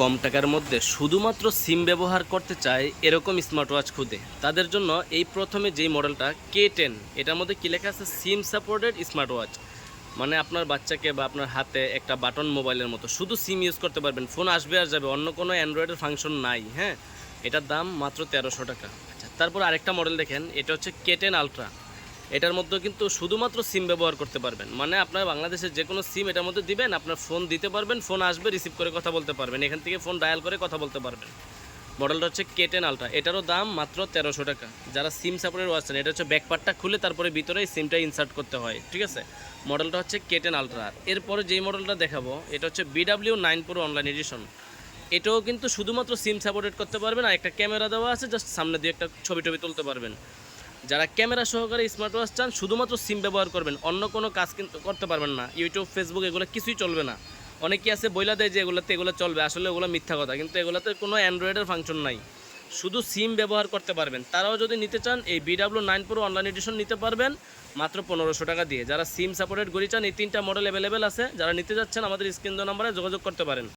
কম টাকার মধ্যে শুধুমাত্র সিম ব্যবহার করতে চায় এরকম স্মার্ট ওয়াচ খুঁজে তাদের জন্য এই প্রথমে যেই মডেলটা K10, এটার মধ্যে কী লেখা আছে, সিম সাপোর্টেড স্মার্ট ওয়াচ। মানে আপনার বাচ্চাকে বা আপনার হাতে একটা বাটন মোবাইলের মতো শুধু সিম ইউজ করতে পারবেন, ফোন আসবে আর যাবে, অন্য কোনো অ্যান্ড্রয়েডের ফাংশন নাই। হ্যাঁ, এটার দাম মাত্র 1300 টাকা। আচ্ছা, তারপর আরেকটা মডেল দেখেন, এটা হচ্ছে K10 আলট্রা। এটার মধ্যে কিন্তু শুধুমাত্র সিম ব্যবহার করতে পারবেন, মানে আপনার বাংলাদেশের যে কোনো সিম এটার মধ্যে দিবেন, আপনার ফোন দিতে পারবেন, ফোন আসবে, রিসিভ করে কথা বলতে পারবেন, এখান থেকে ফোন ডায়াল করে কথা বলতে পারবেন। মডেলটা হচ্ছে K10 আলট্রা, এটারও দাম মাত্র 1300 টাকা। যারা সিম সাপোর্টের ওয়াচ নেন, এটা হচ্ছে ব্যাকপার্টটা খুলে তারপরে ভিতরে সিমটা ইনসার্ট করতে হয়, ঠিক আছে। মডেলটা হচ্ছে K10 আলট্রা। এরপরে যেই মডেলটা দেখাবো এটা হচ্ছে BW9 Pro অনলাইন এডিশন। এটাও কিন্তু শুধুমাত্র সিম সাপোর্টেড করতে পারবেন, আর একটা ক্যামেরা দেওয়া আছে, জাস্ট সামনে দিয়ে একটা ছবি টবি তুলতে পারবেন। যারা ক্যামেরা সহকারে স্মার্ট ওয়াচ চান, শুধুমাত্র সিম ব্যবহার করবেন, অন্য কোনো কাজ কিন্তু করতে পারবেন না, ইউটিউব ফেসবুক এগুলো কিছুই চলবে না। অনেকেই আছে বইলা দেয় যে এগুলো চলবে, আসলে ওগুলো মিথ্যা কথা, কিন্তু এগুলোতে কোনো অ্যান্ড্রয়েডের ফাংশন নাই, শুধু সিম ব্যবহার করতে পারবেন। তারাও যদি নিতে চান এই BW9 Pro অনলাইন এডিশন নিতে পারবেন মাত্র 1500 টাকা দিয়ে। যারা সিম সাপোর্টেড ঘড়ি চান, এই তিনটা মডেল অ্যাভেলেবেল আছে, যারা নিতে যাচ্ছেন আমাদের স্ক্রিন দেওয়া নাম্বারে যোগাযোগ করতে পারেন।